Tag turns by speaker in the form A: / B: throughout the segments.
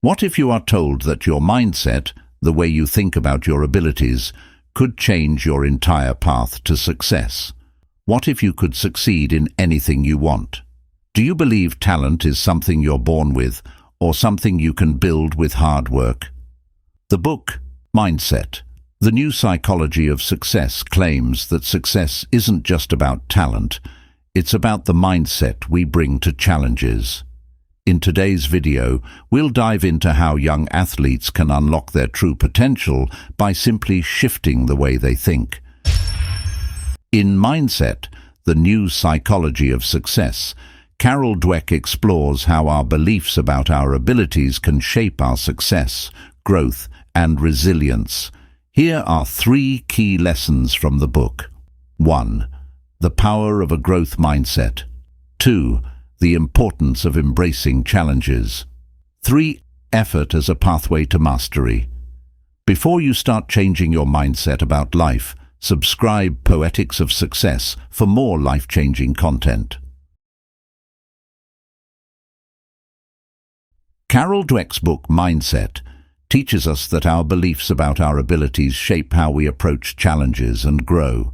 A: What if you are told that your mindset, the way you think about your abilities, could change your entire path to success? What if you could succeed in anything you want? Do you believe talent is something you're born with, or something you can build with hard work? The book, Mindset, The New Psychology of Success, claims that success isn't just about talent, it's about the mindset we bring to challenges. In today's video, we'll dive into how young athletes can unlock their true potential by simply shifting the way they think. In Mindset, The New Psychology of Success, Carol Dweck explores how our beliefs about our abilities can shape our success, growth, and resilience. Here are 3 key lessons from the book. 1. The power of a growth mindset. 2. The importance of embracing challenges. 3. Effort as a pathway to mastery. Before you start changing your mindset about life, subscribe Poetics of Success for more life-changing content. Carol Dweck's book, Mindset, teaches us that our beliefs about our abilities shape how we approach challenges and grow.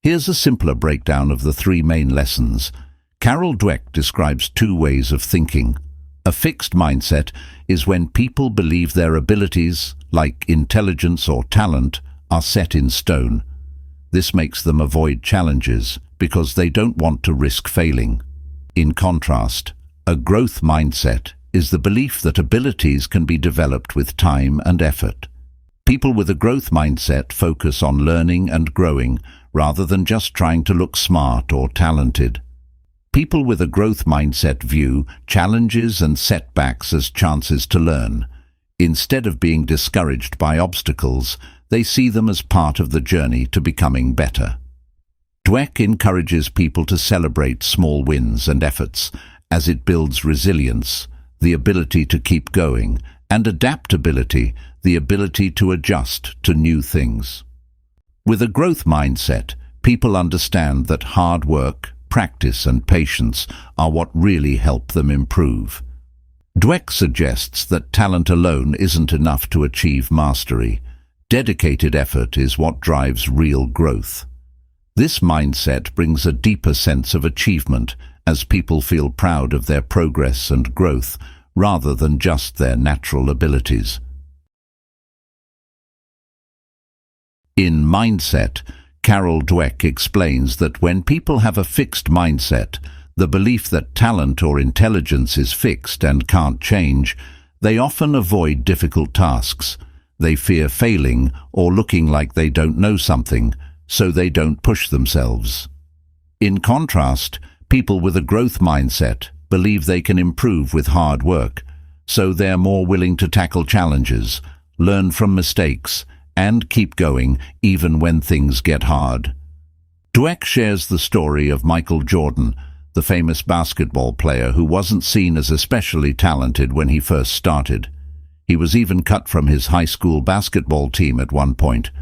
A: Here's a simpler breakdown of the 3 main lessons. Carol Dweck describes 2 ways of thinking. A fixed mindset is when people believe their abilities, like intelligence or talent, are set in stone. This makes them avoid challenges because they don't want to risk failing. In contrast, a growth mindset is the belief that abilities can be developed with time and effort. People with a growth mindset focus on learning and growing rather than just trying to look smart or talented. People with a growth mindset view challenges and setbacks as chances to learn. Instead of being discouraged by obstacles, they see them as part of the journey to becoming better. Dweck encourages people to celebrate small wins and efforts, as it builds resilience, the ability to keep going, and adaptability, the ability to adjust to new things. With a growth mindset, people understand that hard work, practice, and patience are what really help them improve. Dweck suggests that talent alone isn't enough to achieve mastery. Dedicated effort is what drives real growth. This mindset brings a deeper sense of achievement as people feel proud of their progress and growth rather than just their natural abilities. In Mindset, Carol Dweck explains that when people have a fixed mindset, the belief that talent or intelligence is fixed and can't change, they often avoid difficult tasks. They fear failing or looking like they don't know something, so they don't push themselves. In contrast, people with a growth mindset believe they can improve with hard work, so they're more willing to tackle challenges, learn from mistakes, and keep going even when things get hard. Dweck shares the story of Michael Jordan, the famous basketball player who wasn't seen as especially talented when he first started. He was even cut from his high school basketball team at one point.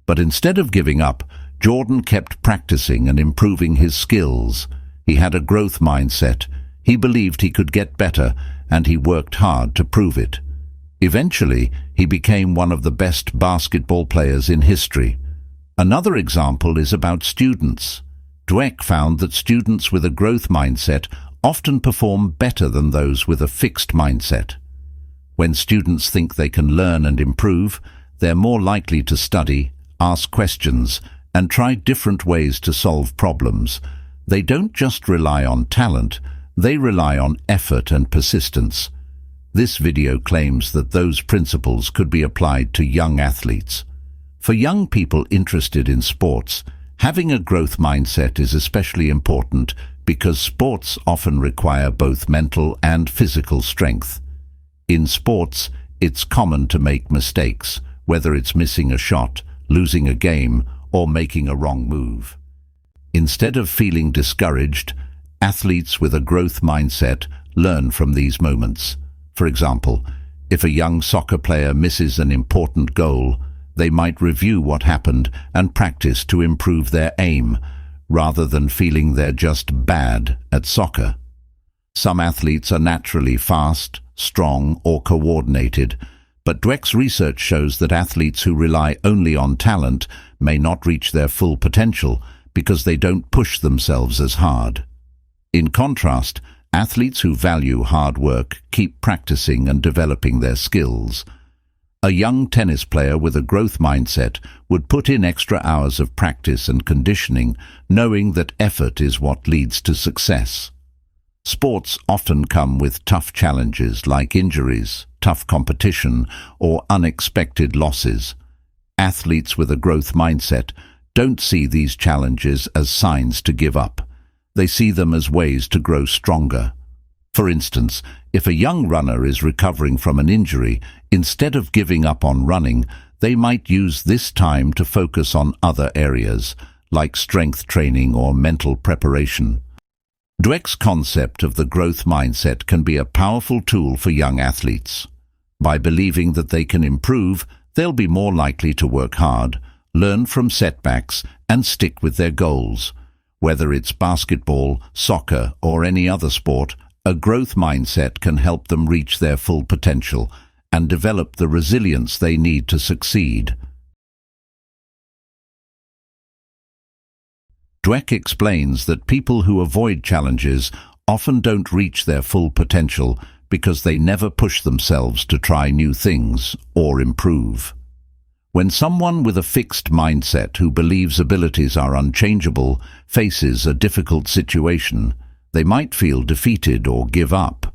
A: But instead of giving up, Jordan kept practicing and improving his skills. He had a growth mindset. He believed he could get better, and he worked hard to prove it. Eventually, he became one of the best basketball players in history. Another example is about students. Dweck found that students with a growth mindset often perform better than those with a fixed mindset. When students think they can learn and improve, they're more likely to study, ask questions, and try different ways to solve problems. They don't just rely on talent, they rely on effort and persistence. This video claims that those principles could be applied to young athletes. For young people interested in sports, having a growth mindset is especially important because sports often require both mental and physical strength. In sports, it's common to make mistakes, whether it's missing a shot, losing a game, or making a wrong move. Instead of feeling discouraged, athletes with a growth mindset learn from these moments. For example, if a young soccer player misses an important goal, they might review what happened and practice to improve their aim, rather than feeling they're just bad at soccer. Some athletes are naturally fast, strong, or coordinated, but Dweck's research shows that athletes who rely only on talent may not reach their full potential because they don't push themselves as hard. In contrast, athletes who value hard work keep practicing and developing their skills. A young tennis player with a growth mindset would put in extra hours of practice and conditioning, knowing that effort is what leads to success. Sports often come with tough challenges like injuries, tough competition, or unexpected losses. Athletes with a growth mindset don't see these challenges as signs to give up. They see them as ways to grow stronger. For instance, if a young runner is recovering from an injury, instead of giving up on running, they might use this time to focus on other areas, like strength training or mental preparation. Dweck's concept of the growth mindset can be a powerful tool for young athletes. By believing that they can improve, they'll be more likely to work hard, learn from setbacks, and stick with their goals. Whether it's basketball, soccer, or any other sport, a growth mindset can help them reach their full potential and develop the resilience they need to succeed. Dweck explains that people who avoid challenges often don't reach their full potential because they never push themselves to try new things or improve. When someone with a fixed mindset who believes abilities are unchangeable faces a difficult situation, they might feel defeated or give up.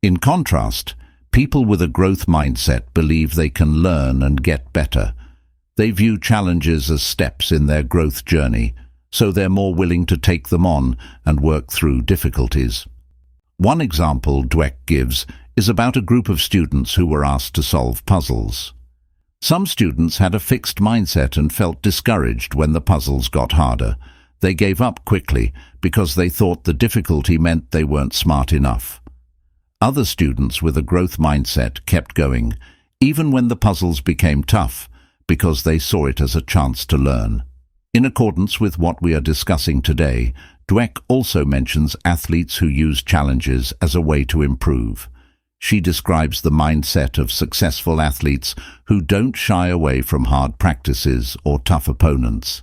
A: In contrast, people with a growth mindset believe they can learn and get better. They view challenges as steps in their growth journey, so they're more willing to take them on and work through difficulties. One example Dweck gives is about a group of students who were asked to solve puzzles. Some students had a fixed mindset and felt discouraged when the puzzles got harder. They gave up quickly because they thought the difficulty meant they weren't smart enough. Other students with a growth mindset kept going, even when the puzzles became tough, because they saw it as a chance to learn. In accordance with what we are discussing today, Dweck also mentions athletes who use challenges as a way to improve. She describes the mindset of successful athletes who don't shy away from hard practices or tough opponents.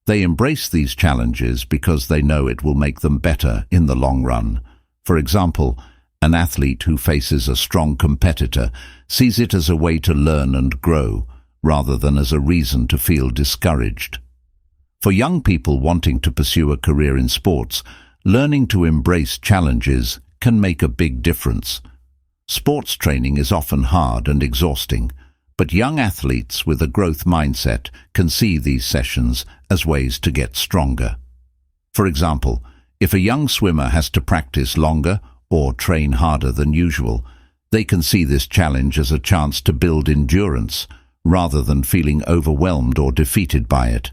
A: They embrace these challenges because they know it will make them better in the long run. For example, an athlete who faces a strong competitor sees it as a way to learn and grow, rather than as a reason to feel discouraged. For young people wanting to pursue a career in sports, learning to embrace challenges can make a big difference. Sports training is often hard and exhausting, but young athletes with a growth mindset can see these sessions as ways to get stronger. For example, if a young swimmer has to practice longer or train harder than usual, they can see this challenge as a chance to build endurance, rather than feeling overwhelmed or defeated by it.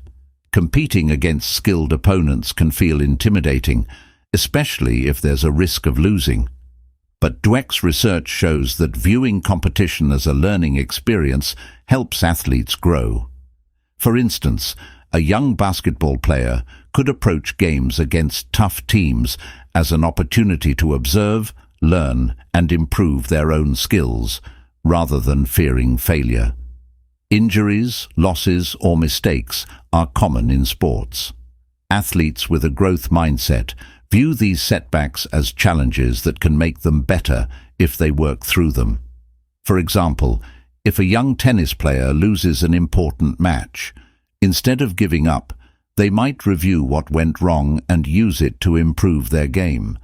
A: Competing against skilled opponents can feel intimidating, especially if there's a risk of losing. But Dweck's research shows that viewing competition as a learning experience helps athletes grow. For instance, a young basketball player could approach games against tough teams as an opportunity to observe, learn, and improve their own skills, rather than fearing failure. Injuries, losses, or mistakes are common in sports. Athletes with a growth mindset view these setbacks as challenges that can make them better if they work through them. For example, if a young tennis player loses an important match, instead of giving up, they might review what went wrong and use it to improve their game.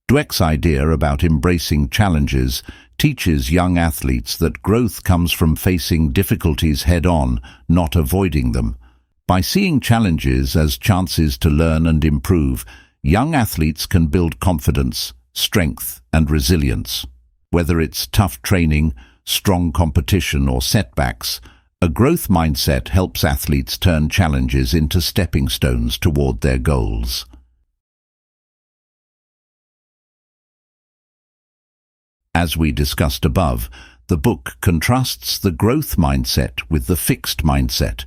A: Dweck's idea about embracing challenges teaches young athletes that growth comes from facing difficulties head-on, not avoiding them. By seeing challenges as chances to learn and improve, young athletes can build confidence, strength, and resilience. Whether it's tough training, strong competition, or setbacks, a growth mindset helps athletes turn challenges into stepping stones toward their goals. As we discussed above, the book contrasts the growth mindset with the fixed mindset,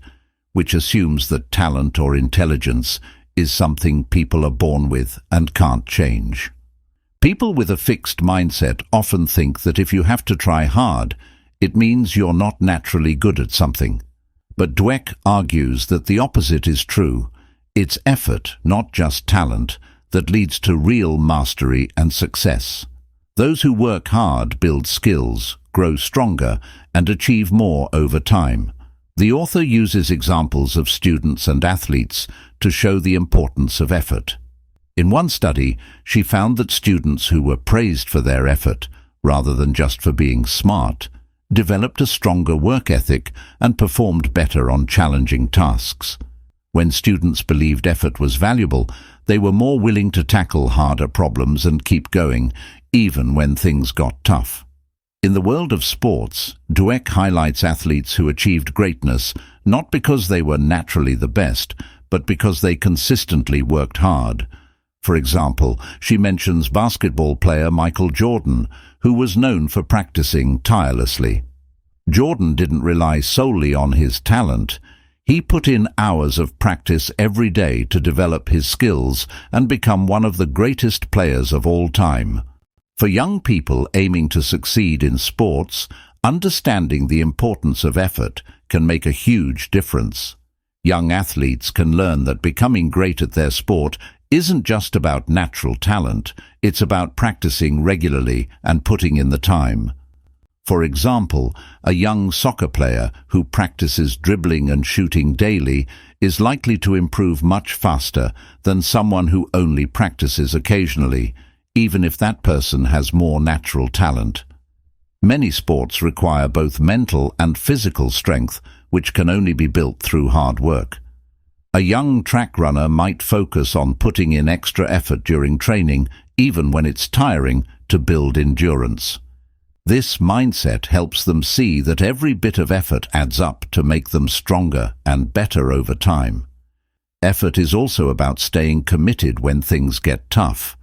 A: which assumes that talent or intelligence is something people are born with and can't change. People with a fixed mindset often think that if you have to try hard, it means you're not naturally good at something. But Dweck argues that the opposite is true. It's effort, not just talent, that leads to real mastery and success. Those who work hard build skills, grow stronger, and achieve more over time. The author uses examples of students and athletes to show the importance of effort. In one study, she found that students who were praised for their effort, rather than just for being smart, developed a stronger work ethic and performed better on challenging tasks. When students believed effort was valuable, they were more willing to tackle harder problems and keep going, even when things got tough. In the world of sports, Dweck highlights athletes who achieved greatness not because they were naturally the best, but because they consistently worked hard. For example, she mentions basketball player Michael Jordan, who was known for practicing tirelessly. Jordan didn't rely solely on his talent. He put in hours of practice every day to develop his skills and become one of the greatest players of all time. For young people aiming to succeed in sports, understanding the importance of effort can make a huge difference. Young athletes can learn that becoming great at their sport isn't just about natural talent, it's about practicing regularly and putting in the time. For example, a young soccer player who practices dribbling and shooting daily is likely to improve much faster than someone who only practices occasionally, even if that person has more natural talent. Many sports require both mental and physical strength, which can only be built through hard work. A young track runner might focus on putting in extra effort during training, even when it's tiring, to build endurance. This mindset helps them see that every bit of effort adds up to make them stronger and better over time. Effort is also about staying committed when things get tough.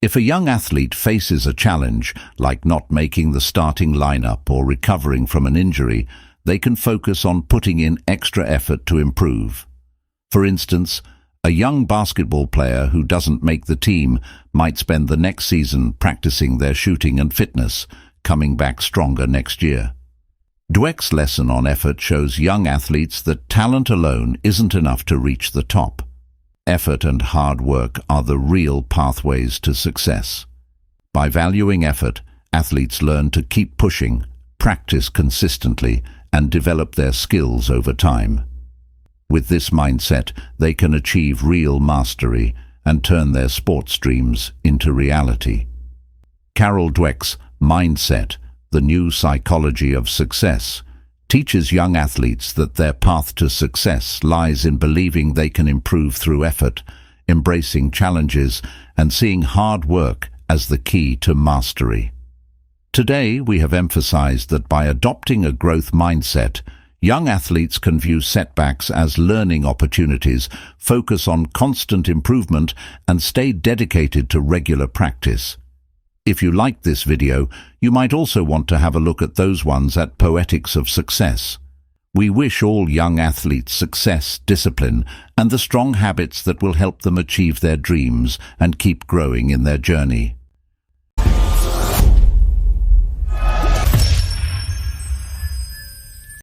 A: If a young athlete faces a challenge, like not making the starting lineup or recovering from an injury, they can focus on putting in extra effort to improve. For instance, a young basketball player who doesn't make the team might spend the next season practicing their shooting and fitness, coming back stronger next year. Dweck's lesson on effort shows young athletes that talent alone isn't enough to reach the top. Effort and hard work are the real pathways to success. By valuing effort, athletes learn to keep pushing, practice consistently, and develop their skills over time. With this mindset, they can achieve real mastery and turn their sports dreams into reality. Carol Dweck's Mindset, the New Psychology of Success, teaches young athletes that their path to success lies in believing they can improve through effort, embracing challenges, and seeing hard work as the key to mastery. Today, we have emphasized that by adopting a growth mindset, young athletes can view setbacks as learning opportunities, focus on constant improvement, and stay dedicated to regular practice. If you liked this video, you might also want to have a look at those ones at Poetics of Success. We wish all young athletes success, discipline, and the strong habits that will help them achieve their dreams and keep growing in their journey.